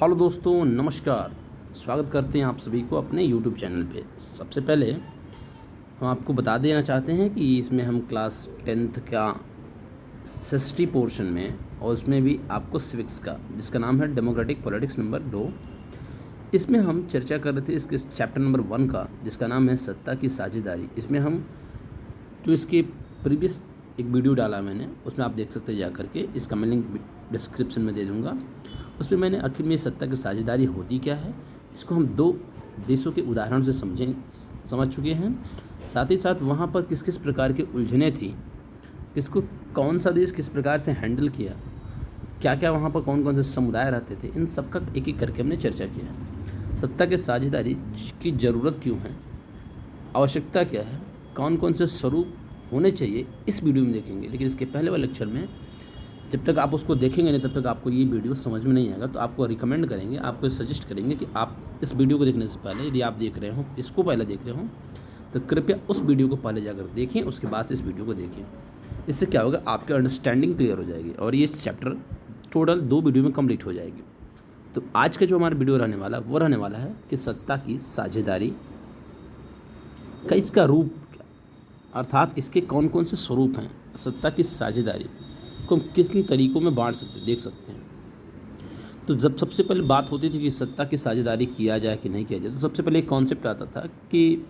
Hello दोस्तों, नमस्कार। स्वागत करते हैं आप सभी को अपने यूट्यूब चैनल पे। सबसे पहले हम आपको बता देना चाहते हैं कि इसमें हम क्लास 10th का हिस्ट्री पोर्शन में और उसमें भी आपको सिविक्स का, जिसका नाम है डेमोक्रेटिक पॉलिटिक्स नंबर 2, इसमें हम चर्चा कर रहे थे इसके चैप्टर नंबर 1 का, जिसका नाम है सत्ता की साझेदारी। इसमें हम जो इसके प्रीवियस एक वीडियो डाला मैंने, उसमें आप देख सकते हैं जा करके। इसका मैं लिंक डिस्क्रिप्शन में दे दूँगा। उसमें मैंने आखिर में सत्ता की साझेदारी होती क्या है, इसको हम 2 देशों के उदाहरण से समझ चुके हैं। साथ ही साथ वहाँ पर किस किस प्रकार की उलझनें थी, किसको कौन सा देश किस प्रकार से हैंडल किया, क्या क्या वहाँ पर कौन कौन से समुदाय रहते थे, इन सब का एक एक करके हमने चर्चा किया है। सत्ता की साझेदारी की ज़रूरत क्यों है, आवश्यकता क्या है, कौन कौन से स्वरूप होने चाहिए, इस वीडियो में देखेंगे। लेकिन इसके पहले वाले लेक्चर में जब तक आप उसको देखेंगे नहीं, तब तक आपको ये वीडियो समझ में नहीं आएगा। तो आपको रिकमेंड करेंगे, आपको सजेस्ट करेंगे कि आप इस वीडियो को देखने से पहले, यदि आप देख रहे हो, इसको पहले देख रहे हो, तो कृपया उस वीडियो को पहले जाकर देखें, उसके बाद इस वीडियो को देखें। इससे क्या होगा, आपकी अंडरस्टैंडिंग क्लियर हो जाएगी और ये चैप्टर टोटल 2 वीडियो में कंप्लीट हो जाएगी। तो आज का जो हमारा वीडियो रहने वाला है वो रहने वाला है कि सत्ता की साझेदारी का इसका रूप क्या, अर्थात इसके कौन कौन से स्वरूप हैं। सत्ता की साझेदारी को हम किस किन तरीक़ों में बांट सकते देख सकते हैं। तो जब सबसे पहले बात होती थी कि सत्ता की साझेदारी किया जाए कि नहीं किया जाए, तो सबसे पहले एक कॉन्सेप्ट आता था कि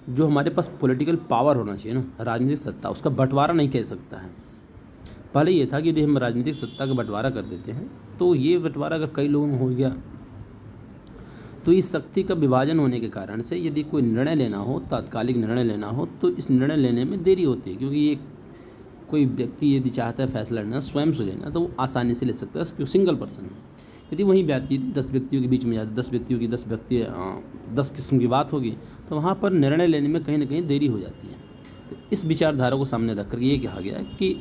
जो हमारे पास पॉलिटिकल पावर होना चाहिए ना, राजनीतिक सत्ता, उसका बंटवारा नहीं किया सकता है। पहले ये था कि यदि हम राजनीतिक सत्ता का बंटवारा कर देते हैं, तो ये बंटवारा अगर कई लोगों में हो गया, तो इस शक्ति का विभाजन होने के कारण से यदि कोई निर्णय लेना हो, तात्कालिक निर्णय लेना हो, तो इस निर्णय लेने में देरी होती है। क्योंकि ये कोई व्यक्ति यदि चाहता है फैसला लेना, स्वयं से लेना, तो वो आसानी से ले सकता है, क्योंकि सिंगल पर्सन है। यदि वहीं बातचीत 10 व्यक्तियों के बीच में जाती, 10 व्यक्तियों की 10 किस्म की बात होगी, तो वहाँ पर निर्णय लेने में कहीं ना कहीं देरी हो जाती है। तो इस विचारधारा को सामने रख कर ये कहा गया कि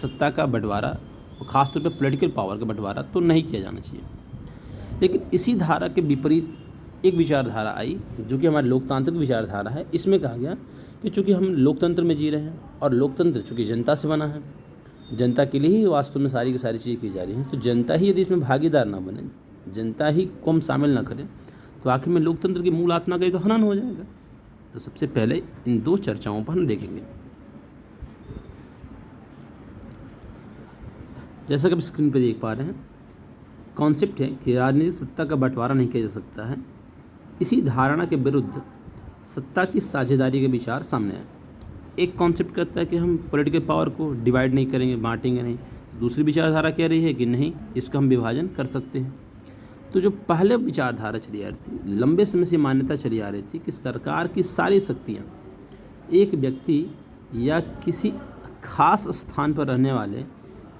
सत्ता का बंटवारा, खासतौर पर पॉलिटिकल पावर का बंटवारा, तो नहीं किया जाना चाहिए। लेकिन इसी धारा के विपरीत एक विचारधारा आई, जो कि हमारी लोकतांत्रिक विचारधारा है। इसमें कहा गया कि चूँकि हम लोकतंत्र में जी रहे हैं और लोकतंत्र चूँकि जनता से बना है, जनता के लिए ही वास्तव में सारी की सारी चीज़ें की जा रही हैं, तो जनता ही यदि इसमें भागीदार ना बने, जनता ही को हम शामिल ना करें, तो आखिर में लोकतंत्र की मूल आत्मा का ही तो हनन हो जाएगा। तो सबसे पहले इन 2 चर्चाओं पर हम देखेंगे। जैसा कि आप स्क्रीन पर देख पा रहे हैं, कॉन्सेप्ट है कि राजनीतिक सत्ता का बंटवारा नहीं किया जा सकता है। इसी धारणा के विरुद्ध सत्ता की साझेदारी के विचार सामने आए। एक कॉन्सेप्ट कहता है कि हम पॉलिटिकल पावर को डिवाइड नहीं करेंगे, बांटेंगे नहीं। दूसरी विचारधारा कह रही है कि नहीं, इसका हम विभाजन कर सकते हैं। तो जो पहले विचारधारा चली आ रही थी, लंबे समय से मान्यता चली आ रही थी कि सरकार की सारी शक्तियाँ एक व्यक्ति या किसी खास स्थान पर रहने वाले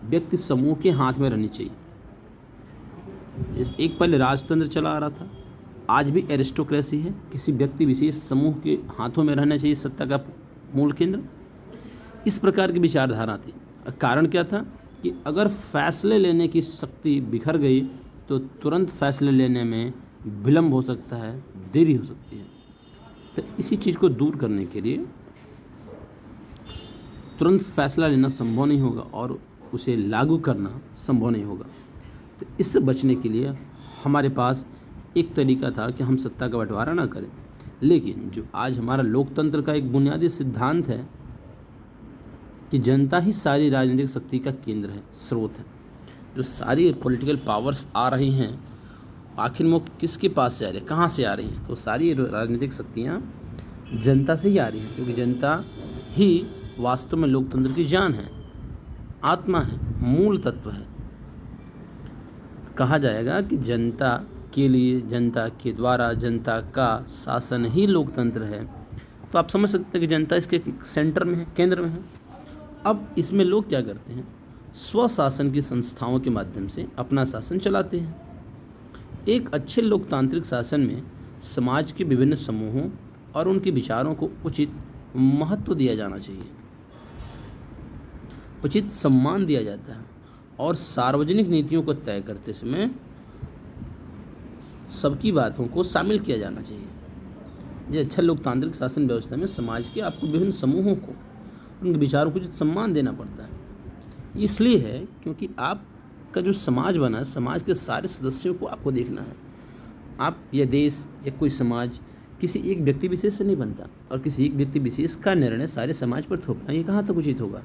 व्यक्ति समूह के हाथ में रहनी चाहिए। एक पहले राजतंत्र चला आ रहा था, आज भी एरिस्टोक्रेसी है, किसी व्यक्ति विशेष समूह के हाथों में रहना चाहिए सत्ता का मूल केंद्र। इस प्रकार की विचारधारा थी। कारण क्या था कि अगर फैसले लेने की शक्ति बिखर गई, तो तुरंत फैसले लेने में विलम्ब हो सकता है, देरी हो सकती है। तो इसी चीज़ को दूर करने के लिए तुरंत फैसला लेना संभव नहीं होगा और उसे लागू करना संभव नहीं होगा। तो इससे बचने के लिए हमारे पास एक तरीका था कि हम सत्ता का बंटवारा ना करें। लेकिन जो आज हमारा लोकतंत्र का एक बुनियादी सिद्धांत है कि जनता ही सारी राजनीतिक शक्ति का केंद्र है, स्रोत है। जो सारी पॉलिटिकल पावर्स आ रही हैं, आखिर में वो किसके पास से आ रही है, कहाँ से आ रही हैं? तो सारी राजनीतिक शक्तियाँ जनता से ही आ रही हैं, क्योंकि जनता ही वास्तव में लोकतंत्र की जान है, आत्मा है, मूल तत्व है। कहा जाएगा कि जनता के लिए, जनता के द्वारा, जनता का शासन ही लोकतंत्र है। तो आप समझ सकते हैं कि जनता इसके सेंटर में है, केंद्र में है। अब इसमें लोग क्या करते हैं, स्वशासन की संस्थाओं के माध्यम से अपना शासन चलाते हैं। एक अच्छे लोकतांत्रिक शासन में समाज के विभिन्न समूहों और उनके विचारों को उचित महत्व दिया जाना चाहिए, उचित सम्मान दिया जाता है और सार्वजनिक नीतियों को तय करते समय सबकी बातों को शामिल किया जाना चाहिए। ये अच्छा लोकतांत्रिक शासन व्यवस्था में समाज के आपको विभिन्न समूहों को, उनके विचारों को उचित सम्मान देना पड़ता है। इसलिए है क्योंकि आप का जो समाज बना है, समाज के सारे सदस्यों को आपको देखना है। आप या देश या कोई समाज किसी एक व्यक्ति विशेष से नहीं बनता, और किसी एक व्यक्ति विशेष का निर्णय सारे समाज पर थोपना ये कहाँ तक उचित होगा।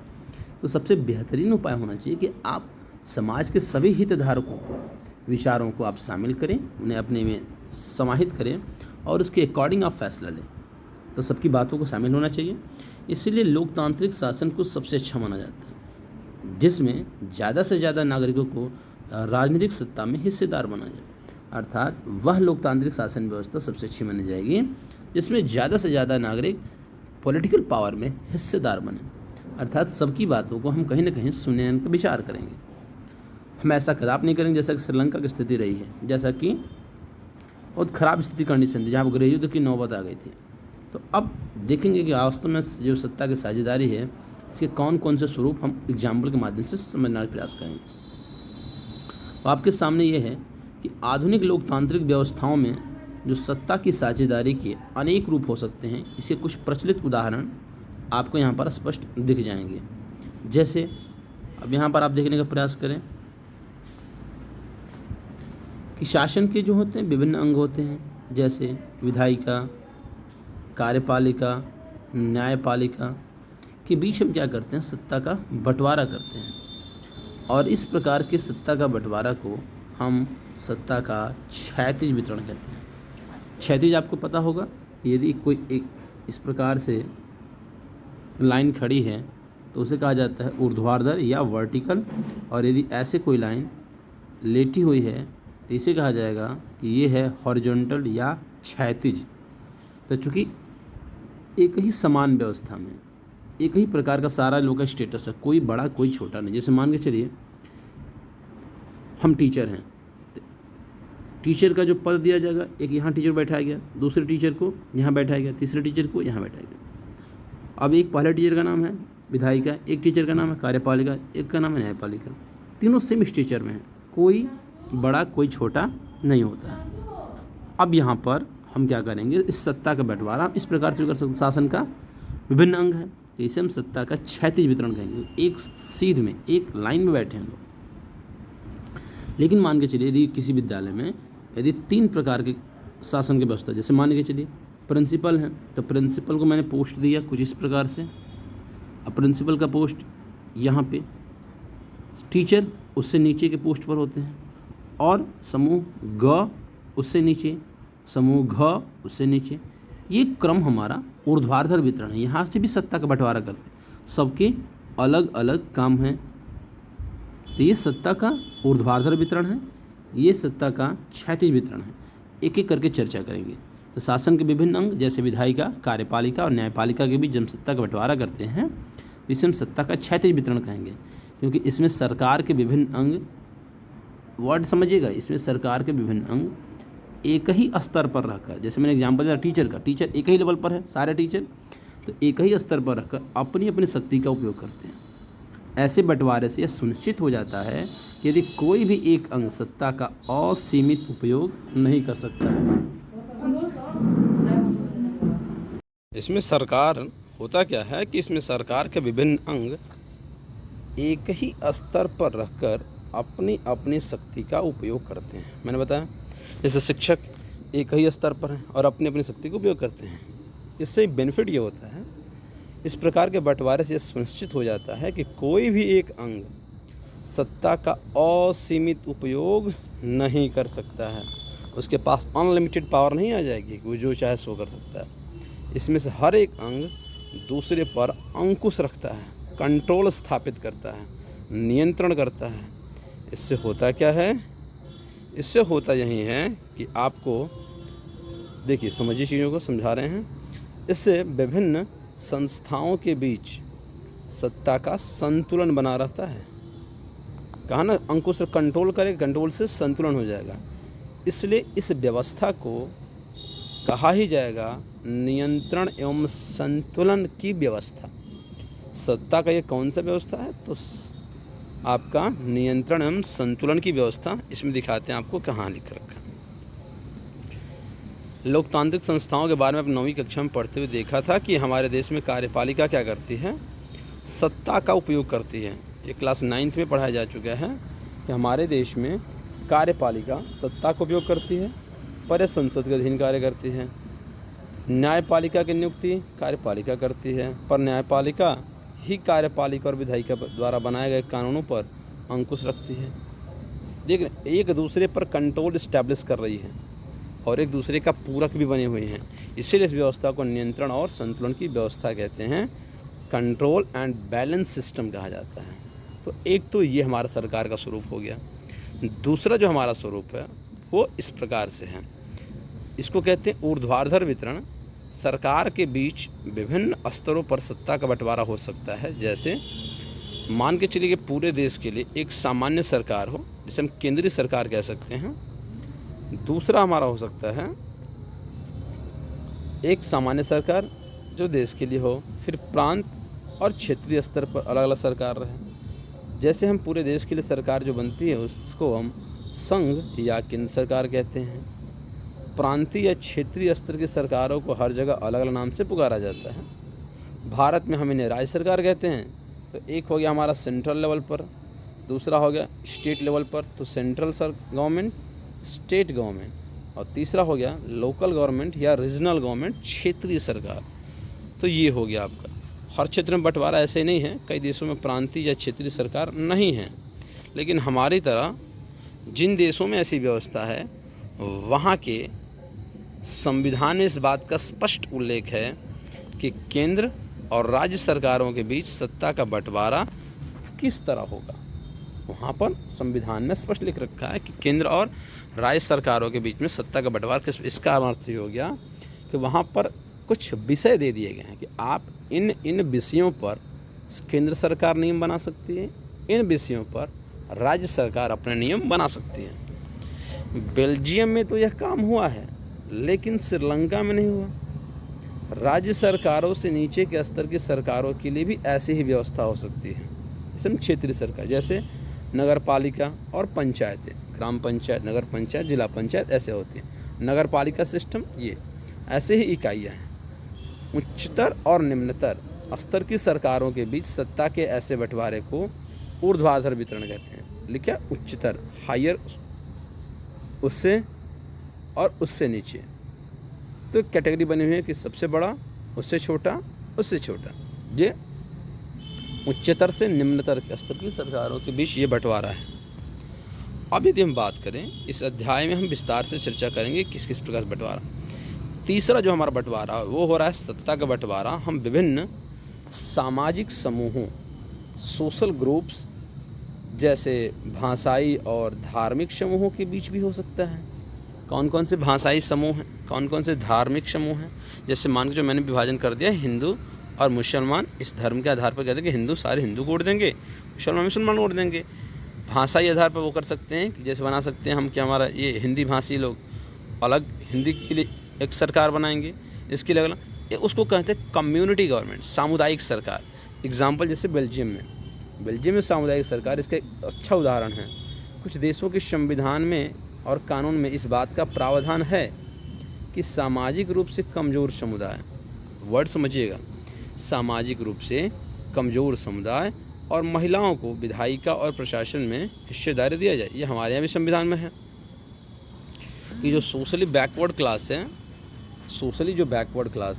तो सबसे बेहतरीन उपाय होना चाहिए कि आप समाज के सभी हितधारकों को, विचारों को आप शामिल करें, उन्हें अपने में समाहित करें और उसके अकॉर्डिंग आप फैसला लें। तो सबकी बातों को शामिल होना चाहिए। इसीलिए लोकतांत्रिक शासन को सबसे अच्छा माना जाता है, जिसमें ज़्यादा से ज़्यादा नागरिकों को राजनीतिक सत्ता में हिस्सेदार बना जाए। अर्थात वह लोकतांत्रिक शासन व्यवस्था सबसे अच्छी मानी जाएगी जिसमें ज़्यादा से ज़्यादा नागरिक पॉलिटिकल पावर में हिस्सेदार बने। अर्थात सबकी बातों को हम कहीं ना कहीं सुनने का विचार करेंगे। हम ऐसा कदापि नहीं करेंगे जैसा कि श्रीलंका की स्थिति रही है, जैसा कि बहुत ख़राब स्थिति कंडीशन थी जहाँ गृह युद्ध की नौबत आ गई थी। तो अब देखेंगे कि वास्तव में जो सत्ता की साझेदारी है इसके कौन कौन से स्वरूप हम एग्जाम्पल के माध्यम से समझने का प्रयास करेंगे। तो आपके सामने ये है कि आधुनिक लोकतांत्रिक व्यवस्थाओं में जो सत्ता की साझेदारी के अनेक रूप हो सकते हैं, इसके कुछ प्रचलित उदाहरण आपको यहाँ पर स्पष्ट दिख जाएंगे। जैसे अब यहाँ पर आप देखने का प्रयास करें कि शासन के जो होते हैं विभिन्न अंग होते हैं, जैसे विधायिका, कार्यपालिका, न्यायपालिका के बीच हम क्या करते हैं, सत्ता का बंटवारा करते हैं। और इस प्रकार के सत्ता का बंटवारा को हम सत्ता का क्षैतिज वितरण कहते हैं। क्षैतिज आपको पता होगा, यदि कोई एक इस प्रकार से लाइन खड़ी है तो उसे कहा जाता है ऊर्ध्वाधर या वर्टिकल, और यदि ऐसे कोई लाइन लेटी हुई है तो इसे कहा जाएगा कि ये है हॉरिजॉन्टल या क्षैतिज। तो चूँकि एक ही समान व्यवस्था में एक ही प्रकार का सारा लोग का स्टेटस है, कोई बड़ा कोई छोटा नहीं। जैसे मान के चलिए हम टीचर हैं, टीचर का जो पद दिया जाएगा, एक यहाँ टीचर बैठाया गया, दूसरे टीचर को यहाँ बैठाया गया, तीसरे टीचर को यहाँ बैठाया गया। अब एक पहले टीचर का नाम है विधायिका, एक टीचर का नाम है कार्यपालिका, एक का नाम है न्यायपालिका। तीनों सेम स्ट्रक्चर में है, कोई बड़ा कोई छोटा नहीं होता है। अब यहाँ पर हम क्या करेंगे, इस सत्ता का बंटवारा इस प्रकार से कर सकते। शासन का विभिन्न अंग है तो इसे हम सत्ता का क्षैतिज वितरण कहेंगे। एक सीध में एक लाइन में बैठे हैं लोग। लेकिन मान के चलिए यदि किसी विद्यालय में यदि 3 प्रकार के शासन की व्यवस्था, जैसे मान के चलिए प्रिंसिपल है तो प्रिंसिपल को मैंने पोस्ट दिया कुछ इस प्रकार से। अब प्रिंसिपल का पोस्ट यहाँ पे, टीचर उससे नीचे के पोस्ट पर होते हैं, और समूह ग उससे नीचे, समूह घ उससे नीचे। ये क्रम हमारा ऊर्ध्वाधर वितरण है। यहाँ से भी सत्ता का बंटवारा करते हैं, सबके अलग अलग काम हैं। तो ये सत्ता का ऊर्ध्वाधर वितरण है, ये सत्ता का क्षैतिज वितरण है। एक एक करके चर्चा करेंगे। तो शासन के विभिन्न अंग जैसे विधायिका, कार्यपालिका और न्यायपालिका के बीच जब सत्ता का बंटवारा करते हैं तो इसे हम सत्ता का क्षैतिज वितरण कहेंगे, क्योंकि इसमें सरकार के विभिन्न अंग, वर्ड समझिएगा, इसमें सरकार के विभिन्न अंग एक ही स्तर पर रहकर, जैसे मैंने एग्जाम्पल दिया टीचर का, टीचर एक ही लेवल पर है सारे टीचर, तो एक ही स्तर पर रखकर अपनी अपनी शक्ति का उपयोग करते हैं। ऐसे बंटवारे से यह सुनिश्चित हो जाता है कि यदि कोई भी एक अंग सत्ता का असीमित उपयोग नहीं कर सकता है। इसमें सरकार होता क्या है कि इसमें सरकार के विभिन्न अंग एक ही स्तर पर रहकर अपनी अपनी शक्ति का उपयोग करते हैं। मैंने बताया जैसे शिक्षक एक ही स्तर पर हैं और अपनी अपनी शक्ति का उपयोग करते हैं। इससे बेनिफिट ये होता है, इस प्रकार के बंटवारे से सुनिश्चित हो जाता है कि कोई भी एक अंग सत्ता का असीमित उपयोग नहीं कर सकता है। उसके पास अनलिमिटेड पावर नहीं आ जाएगी कि वो जो चाहे सो कर सकता है। इसमें से हर एक अंग दूसरे पर अंकुश रखता है, कंट्रोल स्थापित करता है, नियंत्रण करता है। इससे होता क्या है, इससे होता यही है कि आपको देखिए, समझिए चीज़ों को समझा रहे हैं। इससे विभिन्न संस्थाओं के बीच सत्ता का संतुलन बना रहता है। कहा ना, अंकुश से कंट्रोल करेगा, कंट्रोल से संतुलन हो जाएगा। इसलिए इस व्यवस्था को कहा ही जाएगा नियंत्रण एवं संतुलन की व्यवस्था। सत्ता का ये कौन सा व्यवस्था है, तो आपका नियंत्रण एवं संतुलन की व्यवस्था। इसमें दिखाते हैं आपको कहाँ लिख रखा है। लोकतांत्रिक संस्थाओं के बारे में आप 9वीं कक्षा में पढ़ते हुए देखा था कि हमारे देश में कार्यपालिका क्या करती है, सत्ता का उपयोग करती है। ये क्लास 9th में पढ़ाया जा चुका है। कि हमारे देश में कार्यपालिका सत्ता का उपयोग करती है, पर यह संसद के अधीन कार्य करती है। न्यायपालिका की नियुक्ति कार्यपालिका करती है, पर न्यायपालिका ही कार्यपालिका और विधायिका द्वारा बनाए गए कानूनों पर अंकुश रखती है। देख, एक दूसरे पर कंट्रोल इस्टेब्लिश कर रही है और एक दूसरे का पूरक भी बने हुए हैं। इसीलिए इस व्यवस्था को नियंत्रण और संतुलन की व्यवस्था कहते हैं, कंट्रोल एंड बैलेंस सिस्टम कहा जाता है। तो एक तो ये हमारा सरकार का स्वरूप हो गया। दूसरा जो हमारा स्वरूप है वो इस प्रकार से है, इसको कहते हैं ऊर्ध्वाधर वितरण। सरकार के बीच विभिन्न स्तरों पर सत्ता का बंटवारा हो सकता है। जैसे मान के चलिए कि पूरे देश के लिए एक सामान्य सरकार हो, जिसे हम केंद्रीय सरकार कह सकते हैं। दूसरा हमारा हो सकता है एक सामान्य सरकार जो देश के लिए हो, फिर प्रांत और क्षेत्रीय स्तर पर अलग अलग सरकार रहे। जैसे हम पूरे देश के लिए सरकार जो बनती है उसको हम संघ या केंद्र सरकार कहते हैं। प्रांतीय या क्षेत्रीय स्तर की सरकारों को हर जगह अलग अलग नाम से पुकारा जाता है। भारत में हम इन्हें राज्य सरकार कहते हैं। तो एक हो गया हमारा सेंट्रल लेवल पर, दूसरा हो गया स्टेट लेवल पर, तो सेंट्रल गवर्नमेंट, स्टेट गवर्नमेंट, और तीसरा हो गया लोकल गवर्नमेंट या रीजनल गवर्नमेंट, क्षेत्रीय सरकार। तो ये हो गया आपका। हर क्षेत्र में बंटवारा ऐसे नहीं है, कई देशों में प्रांतीय या क्षेत्रीय सरकार नहीं है, लेकिन हमारी तरह जिन देशों में ऐसी व्यवस्था है वहाँ के संविधान में इस बात का स्पष्ट उल्लेख है कि केंद्र और राज्य सरकारों के बीच सत्ता का बंटवारा किस तरह होगा। वहाँ पर संविधान में स्पष्ट लिख रखा है कि केंद्र और राज्य सरकारों के बीच में सत्ता का बंटवारा किस। इसका अर्थ ये हो गया कि वहाँ पर कुछ विषय दे दिए गए हैं कि आप इन विषयों पर केंद्र सरकार नियम बना सकती है, इन विषयों पर राज्य सरकार अपने नियम बना सकती है। बेल्जियम में तो यह काम हुआ है, लेकिन श्रीलंका में नहीं हुआ। राज्य सरकारों से नीचे के स्तर की सरकारों के लिए भी ऐसी ही व्यवस्था हो सकती है। इसमें क्षेत्रीय सरकार जैसे नगर पालिका और पंचायतें, ग्राम पंचायत, नगर पंचायत, जिला पंचायत ऐसे होती हैं। नगर पालिका सिस्टम ये ऐसे ही इकाइयाँ हैं। उच्चतर और निम्नतर स्तर की सरकारों के बीच सत्ता के ऐसे बंटवारे को ऊर्ध्वाधर वितरण कहते हैं। लिखा उच्चतर, हायर, उससे और उससे नीचे। तो एक कैटेगरी बनी हुई है कि सबसे बड़ा, उससे छोटा, उससे छोटा। ये उच्चतर से निम्नतर स्तर की सरकारों के बीच ये बंटवारा है। अब यदि हम बात करें, इस अध्याय में हम विस्तार से चर्चा करेंगे किस किस प्रकार से बंटवारा। तीसरा जो हमारा बंटवारा वो हो रहा है सत्ता का बंटवारा। हम विभिन्न सामाजिक समूहों, सोशल ग्रुप्स, जैसे भाषाई और धार्मिक समूहों के बीच भी हो सकता है। कौन कौन से भाषाई समूह हैं, कौन कौन से धार्मिक समूह हैं। जैसे मान के जो मैंने विभाजन कर दिया हिंदू और मुसलमान, इस धर्म के आधार पर कहते हैं कि हिंदू सारे हिंदू को वोट देंगे, मुसलमान वोट देंगे। भाषाई आधार पर वो कर सकते हैं कि जैसे बना सकते हैं हम कि हमारा ये हिंदी भाषी लोग अलग हिंदी के लिए एक सरकार बनाएंगे, इसके लिए अलग। उसको कहते हैं कम्युनिटी गवर्नमेंट, सामुदायिक सरकार। एग्जाम्पल जैसे बेल्जियम में सामुदायिक सरकार इसका एक अच्छा उदाहरण है। कुछ देशों के संविधान में और कानून में इस बात का प्रावधान है कि सामाजिक रूप से कमज़ोर समुदाय, वर्ड समझिएगा, सामाजिक रूप से कमज़ोर समुदाय और महिलाओं को विधायिका और प्रशासन में हिस्सेदारी दिया जाए। ये हमारे यहाँ भी संविधान में है कि जो सोशली बैकवर्ड क्लास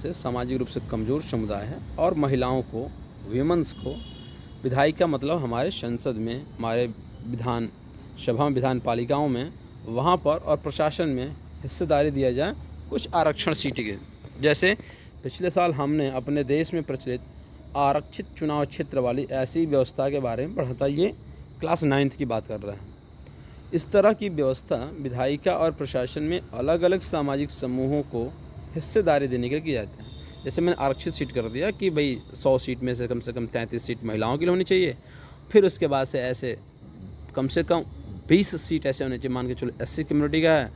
है, सामाजिक रूप से कमज़ोर समुदाय है, और महिलाओं को, वीमेंस को विधायिका मतलब हमारे संसद में, हमारे विधान सभा में, विधान पालिकाओं में, वहाँ पर और प्रशासन में हिस्सेदारी दिया जाए कुछ आरक्षण सीटें के। जैसे पिछले साल हमने अपने देश में प्रचलित आरक्षित चुनाव क्षेत्र वाली ऐसी व्यवस्था के बारे में पढ़ा था। ये क्लास 9th की बात कर रहा है। इस तरह की व्यवस्था विधायिका और प्रशासन में अलग अलग सामाजिक समूहों को हिस्सेदारी देने के लिए की जाती है। जैसे मैंने आरक्षित सीट कर दिया कि भाई 100 सीट में से कम 33 सीट महिलाओं के लिए होनी चाहिए। फिर उसके बाद से कम 20 सीट ऐसे होने चाहिए। मान के चलो SC कम्युनिटी का है,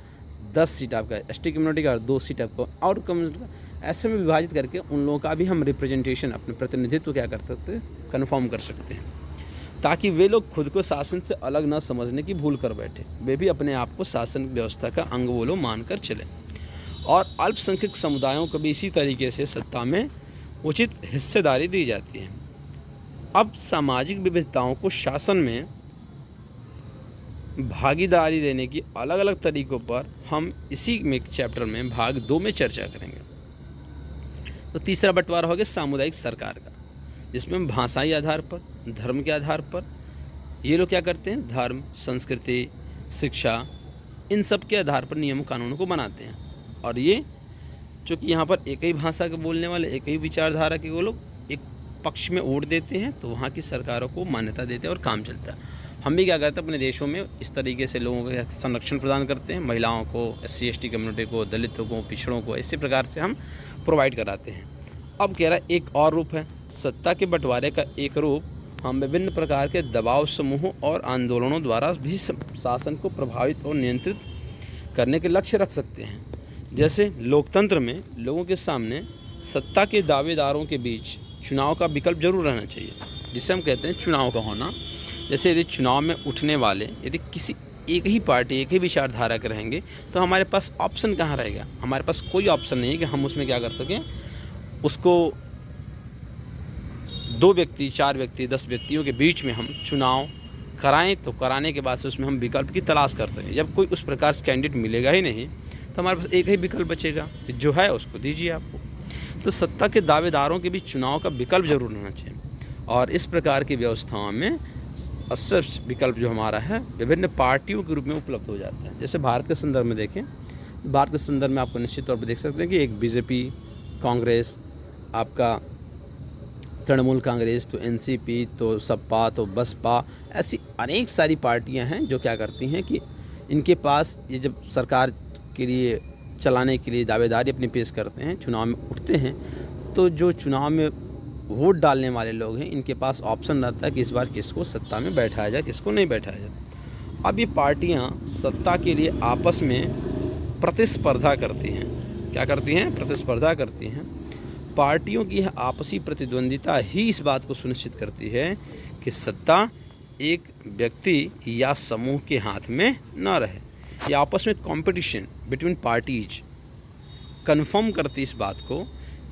10 सीट आपका ST कम्युनिटी का और 2 सीट आपको और कम्युनिटी का। ऐसे में विभाजित करके उन लोगों का भी हम रिप्रेजेंटेशन, अपने प्रतिनिधित्व क्या कर सकते हैं, कन्फर्म कर सकते हैं, ताकि वे लोग खुद को शासन से अलग न समझने की भूल कर बैठे। वे भी अपने आप को शासन व्यवस्था का अंग वो लोग मानकर चले। और अल्पसंख्यक समुदायों को भी इसी तरीके से सत्ता में उचित हिस्सेदारी दी जाती है। अब सामाजिक विविधताओं को शासन में भागीदारी देने की अलग अलग तरीक़ों पर हम इसी में चैप्टर में भाग 2 में चर्चा करेंगे। तो तीसरा बंटवारा हो गया सामुदायिक सरकार का, जिसमें हम भाषाई आधार पर, धर्म के आधार पर ये लोग क्या करते हैं, धर्म, संस्कृति, शिक्षा, इन सब के आधार पर नियम कानूनों को बनाते हैं। और ये चूँकि यहाँ पर एक ही भाषा के बोलने वाले, एक ही विचारधारा के वो लोग एक पक्ष में वोट देते हैं, तो वहाँ की सरकारों को मान्यता देते हैं और काम चलता है। हम भी क्या करते हैं, अपने देशों में इस तरीके से लोगों को संरक्षण प्रदान करते हैं, महिलाओं को, SC/ST कम्युनिटी को, दलितों को, पिछड़ों को, इसी प्रकार से हम प्रोवाइड कराते हैं। अब कह रहा है एक और रूप है सत्ता के बंटवारे का, एक रूप हम विभिन्न प्रकार के दबाव समूहों और आंदोलनों द्वारा भी शासन को प्रभावित और नियंत्रित करने के लक्ष्य रख सकते हैं। जैसे लोकतंत्र में लोगों के सामने सत्ता के दावेदारों के बीच चुनाव का विकल्प जरूर रहना चाहिए, जिसे हम कहते हैं चुनाव का होना। जैसे यदि चुनाव में उठने वाले यदि किसी एक ही पार्टी, एक ही विचारधारा के रहेंगे, तो हमारे पास ऑप्शन कहाँ रहेगा, हमारे पास कोई ऑप्शन नहीं है कि हम उसमें क्या कर सकें, उसको 2 व्यक्ति, 4 व्यक्ति, 10 व्यक्तियों के बीच में हम चुनाव कराएं, तो कराने के बाद से उसमें हम विकल्प की तलाश कर सकें। जब कोई उस प्रकार से कैंडिडेट मिलेगा ही नहीं, तो हमारे पास एक ही विकल्प बचेगा कि जो है उसको दीजिए आपको। तो सत्ता के दावेदारों के बीच चुनाव का विकल्प जरूर रहना चाहिए, और इस प्रकार की व्यवस्थाओं में अक्सर विकल्प जो हमारा है विभिन्न पार्टियों के रूप में उपलब्ध हो जाता है। जैसे भारत के संदर्भ में देखें, भारत के संदर्भ में आपको निश्चित तौर पर देख सकते हैं कि एक BJP, कांग्रेस, आपका तृणमूल कांग्रेस, तो NCP, तो सपा, तो बसपा, ऐसी अनेक सारी पार्टियां हैं जो क्या करती हैं कि इनके पास ये जब सरकार के लिए चलाने के लिए दावेदारी अपनी पेश करते हैं, चुनाव में उठते हैं, तो जो चुनाव में वोट डालने वाले लोग हैं, इनके पास ऑप्शन रहता है कि इस बार किसको सत्ता में बैठाया जाए, किसको नहीं बैठाया जाए। अब ये पार्टियां सत्ता के लिए आपस में प्रतिस्पर्धा करती हैं। क्या करती हैं? प्रतिस्पर्धा करती हैं। पार्टियों की यह आपसी प्रतिद्वंदिता ही इस बात को सुनिश्चित करती है कि सत्ता एक व्यक्ति या समूह के हाथ में न रहे। ये आपस में कंपटीशन बिटवीन पार्टीज कन्फर्म करती इस बात को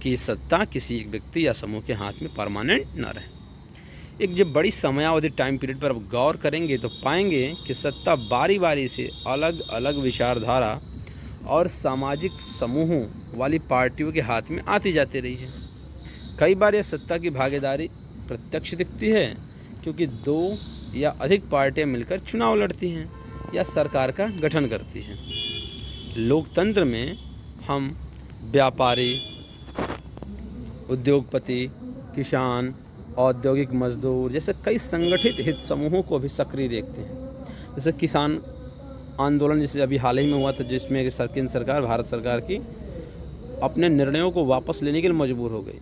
कि सत्ता किसी एक व्यक्ति या समूह के हाथ में परमानेंट न रहे। एक जब बड़ी समयावधि टाइम पीरियड पर अब गौर करेंगे तो पाएंगे कि सत्ता बारी बारी से अलग अलग विचारधारा और सामाजिक समूहों वाली पार्टियों के हाथ में आती जाती रही है। कई बार यह सत्ता की भागीदारी प्रत्यक्ष दिखती है, क्योंकि 2 या अधिक पार्टियां मिलकर चुनाव लड़ती हैं या सरकार का गठन करती हैं। लोकतंत्र में हम व्यापारी, उद्योगपति, किसान, औद्योगिक मजदूर जैसे कई संगठित हित समूहों को भी सक्रिय देखते हैं। जैसे किसान आंदोलन जैसे अभी हाल ही में हुआ था, जिसमें केंद्र सरकार, भारत सरकार की अपने निर्णयों को वापस लेने के लिए मजबूर हो गई।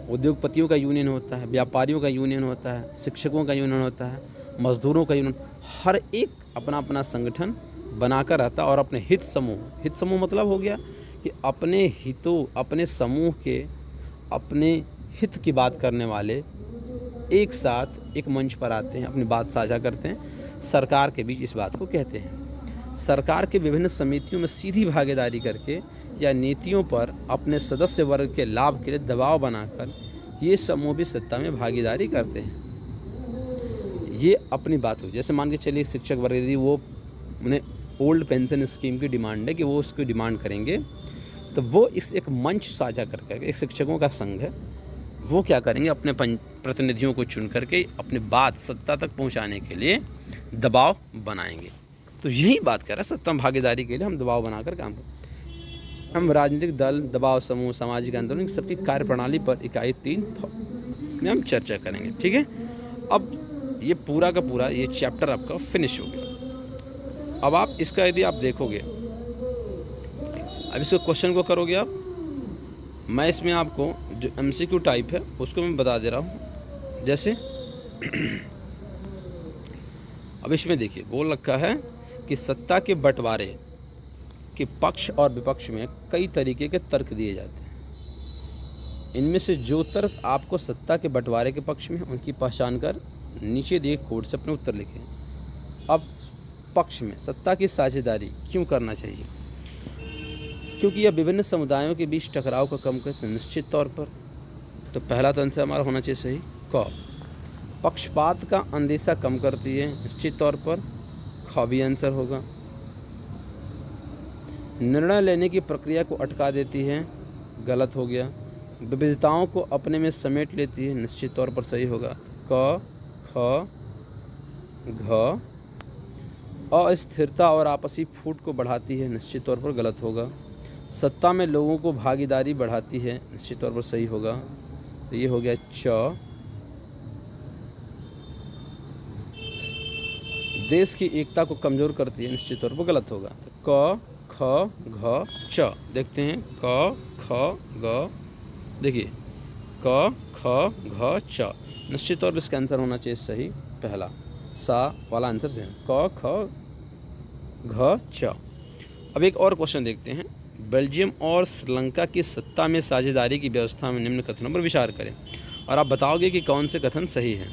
उद्योगपतियों का यूनियन होता है, व्यापारियों का यूनियन होता है, शिक्षकों का यूनियन होता है, मजदूरों का यूनियन, हर एक अपना अपना संगठन बनाकर रहता और अपने हित समूह मतलब हो गया कि अपने हितों, अपने समूह के अपने हित की बात करने वाले एक साथ एक मंच पर आते हैं, अपनी बात साझा करते हैं, सरकार के बीच इस बात को कहते हैं। सरकार के विभिन्न समितियों में सीधी भागीदारी करके या नीतियों पर अपने सदस्य वर्ग के लाभ के लिए दबाव बनाकर ये समूह भी सत्ता में भागीदारी करते हैं। ये अपनी बात हुई। जैसे मान के चलिए शिक्षक वर्ग, यदि वो उन्हें ओल्ड पेंशन स्कीम की डिमांड है कि वो उसकी डिमांड करेंगे, तो वो इस एक मंच साझा करके, एक शिक्षकों का संघ है, वो क्या करेंगे, अपने प्रतिनिधियों को चुन करके अपनी बात सत्ता तक पहुंचाने के लिए दबाव बनाएंगे। तो यही बात कर रहा है, सत्ता भागीदारी के लिए हम दबाव बनाकर काम करें। हम राजनीतिक दल, दबाव समूह, सामाजिक आंदोलन सबकी कार्यप्रणाली पर इकाई 3 में हम चर्चा करेंगे। ठीक है, अब ये पूरा का पूरा ये चैप्टर आपका फिनिश हो गया। अब आप इसका यदि आप देखोगे, अब इसको क्वेश्चन को करोगे आप, मैं इसमें आपको जो MCQ टाइप है उसको मैं बता दे रहा हूँ। जैसे अब इसमें देखिए बोल रखा है कि सत्ता के बंटवारे के पक्ष और विपक्ष में कई तरीके के तर्क दिए जाते हैं। इनमें से जो तर्क आपको सत्ता के बंटवारे के पक्ष में उनकी पहचान कर नीचे दिए कोड से अपने उत्तर लिखें। अब पक्ष में सत्ता की साझेदारी क्यों करना चाहिए? क्योंकि यह विभिन्न समुदायों के बीच टकराव को कम करते हैं निश्चित तौर पर। तो पहला तो आंसर हमारा होना चाहिए सही क। पक्षपात का अंदेशा कम करती है निश्चित तौर पर। ख भी आंसर होगा। निर्णय लेने की प्रक्रिया को अटका देती है, गलत हो गया। विविधताओं को अपने में समेट लेती है, निश्चित तौर पर सही होगा। क, ख, घ। अस्थिरता और आपसी फूट को बढ़ाती है, निश्चित तौर पर गलत होगा। सत्ता में लोगों को भागीदारी बढ़ाती है, निश्चित तौर पर सही होगा। तो ये हो गया च। देश की एकता को कमज़ोर करती है, निश्चित तौर पर गलत होगा। तो क, ख, घ, च। देखते हैं क, ख, ग। देखिए क, ख, घ, च। निश्चित तौर पर इसका आंसर होना चाहिए सही, पहला सा वाला आंसर से क, ख, घ, च। अब एक और क्वेश्चन देखते हैं। बेल्जियम और श्रीलंका की सत्ता में साझेदारी की व्यवस्था में निम्न कथनों पर विचार करें, और आप बताओगे कि कौन से कथन सही हैं।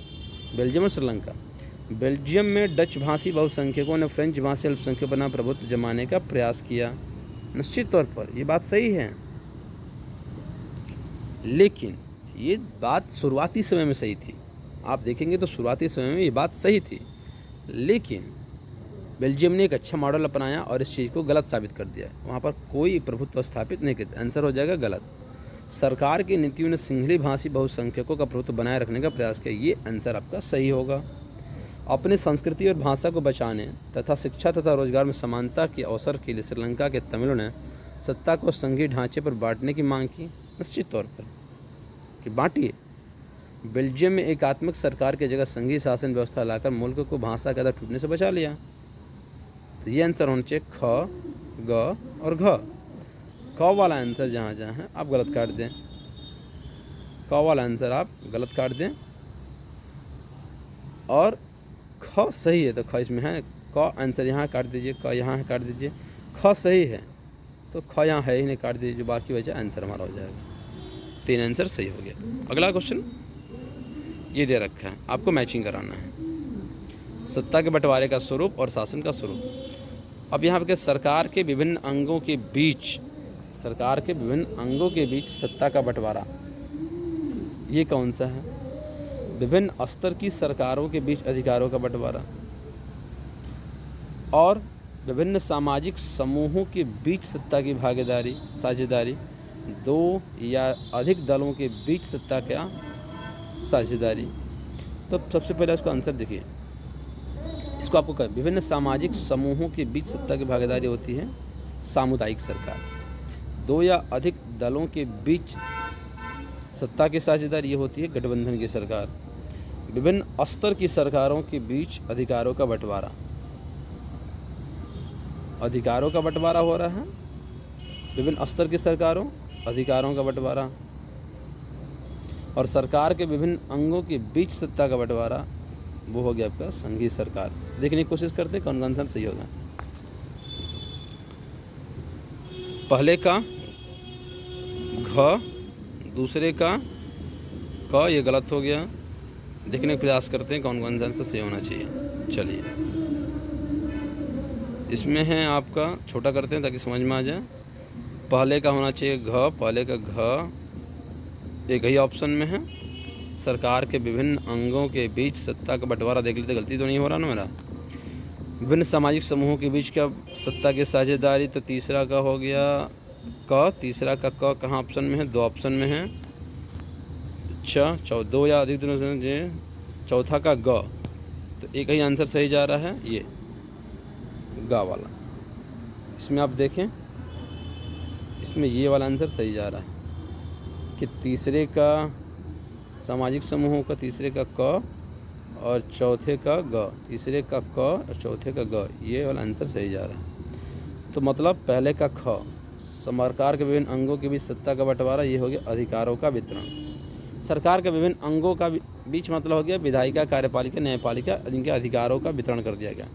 बेल्जियम और श्रीलंका। बेल्जियम में डच भाषी बहुसंख्यकों ने फ्रेंच भाषी अल्पसंख्यकों पर प्रभुत्व जमाने का प्रयास किया, निश्चित तौर पर ये बात सही है। लेकिन ये बात शुरुआती समय में सही थी, आप देखेंगे तो शुरुआती समय में ये बात सही थी, लेकिन बेल्जियम ने एक अच्छा मॉडल अपनाया और इस चीज़ को गलत साबित कर दिया। वहाँ पर कोई प्रभुत्व स्थापित नहीं किया, आंसर हो जाएगा गलत। सरकार की नीतियों ने सिंहली भाषी बहुसंख्यकों का प्रभुत्व बनाए रखने का प्रयास किया, ये आंसर आपका सही होगा। अपनी संस्कृति और भाषा को बचाने तथा शिक्षा तथा रोजगार में समानता के अवसर के लिए श्रीलंका के तमिलों ने सत्ता को संघीय ढांचे पर बांटने की मांग की, निश्चित तौर पर कि बांटिए। बेल्जियम में एकात्मक सरकार की जगह संघीय शासन व्यवस्था लाकर मुल्क को भाषा के आधार टूटने से बचा लिया। तो ये आंसर होना चाहिए ख, ग और घ। क वाला आंसर जहाँ जहाँ है आप गलत काट दें, क वाला आंसर आप गलत काट दें, और ख सही है तो ख इसमें है। क आंसर यहाँ काट दीजिए, क यहाँ काट दीजिए, ख सही है तो ख यहाँ है ही नहीं, काट दीजिए, जो बाकी बचा आंसर हमारा हो जाएगा। 3 आंसर सही हो गया। अगला क्वेश्चन ये दे रखा है, आपको मैचिंग कराना है। सत्ता के बंटवारे का स्वरूप और शासन का स्वरूप। अब यहाँ पे सरकार के विभिन्न अंगों के बीच सत्ता का बंटवारा, ये कौन सा है। विभिन्न स्तर की सरकारों के बीच अधिकारों का बंटवारा, और विभिन्न सामाजिक समूहों के बीच सत्ता की साझेदारी, 2 या अधिक दलों के बीच सत्ता का साझेदारी। तो सबसे पहले इसका आंसर देखिए, इसको आपको कर विभिन्न सामाजिक समूहों के बीच सत्ता की भागीदारी होती है सामुदायिक सरकार। 2 या अधिक दलों के बीच सत्ता की साझेदारी ये होती है गठबंधन की सरकार। विभिन्न स्तर की सरकारों के बीच अधिकारों का बंटवारा हो रहा है। विभिन्न स्तर की सरकारों, अधिकारों का बंटवारा, और सरकार के विभिन्न अंगों के बीच सत्ता का बंटवारा, वो हो गया आपका संघीय सरकार। देखने की कोशिश करते हैं कौन कौन सा सही होगा। पहले का घ, दूसरे का क, ये गलत हो गया। देखने का प्रयास करते हैं कौन कौन सा आंसर सही होना चाहिए। चलिए इसमें है आपका, छोटा करते हैं ताकि समझ में आ जाए। पहले का होना चाहिए घ, पहले का घ एक ही ऑप्शन में है। सरकार के विभिन्न अंगों के बीच सत्ता का बंटवारा, देख लेते गलती तो नहीं हो रहा ना मेरा। विभिन्न सामाजिक समूहों के बीच क्या सत्ता की साझेदारी, तो तीसरा का हो गया क। तीसरा का क कहाँ ऑप्शन में है, 2 ऑप्शन में है। 2 या अधिक दिनों से। चौथा का ग, तो एक ही आंसर सही जा रहा है, ये ग वाला। इसमें आप देखें, इसमें ये वाला आंसर सही जा रहा है कि तीसरे का सामाजिक समूहों का, तीसरे का क और चौथे का ग, तीसरे का क और चौथे का ग, ये वाला आंसर सही जा रहा है। तो मतलब पहले का ख, सरकार के विभिन्न अंगों के बीच सत्ता का बंटवारा, ये हो गया अधिकारों का वितरण। सरकार के विभिन्न अंगों का बीच मतलब हो गया विधायिका, कार्यपालिका, न्यायपालिका, जिनके अधिकारों का वितरण कर दिया गया।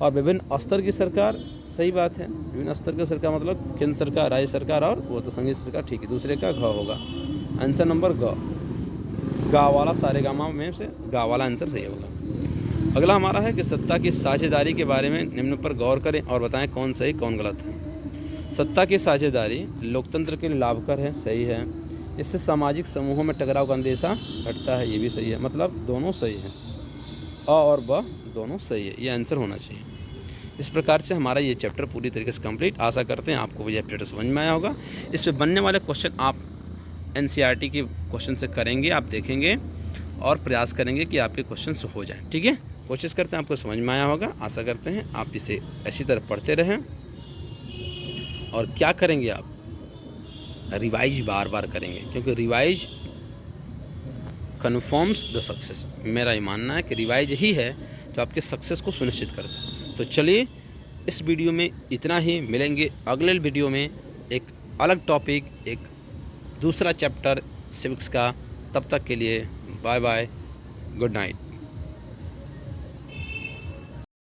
और विभिन्न स्तर की सरकार, सही बात है, विभिन्न स्तर की सरकार मतलब केंद्र सरकार, राज्य सरकार और वो तो संघीय सरकार, ठीक है। दूसरे का घ होगा, आंसर नंबर ग, गा वाला, सारे गामा में से गा वाला आंसर सही होगा। अगला हमारा है कि सत्ता की साझेदारी के बारे में निम्न पर गौर करें और बताएं कौन सही कौन गलत है। सत्ता की साझेदारी लोकतंत्र के लिए लाभकर है, सही है। इससे सामाजिक समूहों में टकराव का अंदेशा घटता है, ये भी सही है। मतलब दोनों सही है, अ और ब दोनों सही है, ये आंसर होना चाहिए। इस प्रकार से हमारा ये चैप्टर पूरी तरीके से कंप्लीट। आशा करते हैं आपको ये चैप्टर समझ में आया होगा। इस पे बनने वाले क्वेश्चन आप NCERT के क्वेश्चन से करेंगे, आप देखेंगे और प्रयास करेंगे कि आपके क्वेश्चन हो जाएं। ठीक है, कोशिश करते हैं आपको समझ में आया होगा। आशा करते हैं आप इसे इसी तरह पढ़ते रहें। और क्या करेंगे आप, रिवाइज बार बार करेंगे, क्योंकि रिवाइज कन्फर्म्स द सक्सेस। मेरा ये मानना है कि रिवाइज ही है जो आपके सक्सेस को सुनिश्चित करता है। तो चलिए इस वीडियो में इतना ही, मिलेंगे अगले वीडियो में एक अलग टॉपिक, एक दूसरा चैप्टर सिविक्स का। तब तक के लिए बाय बाय, गुड नाइट।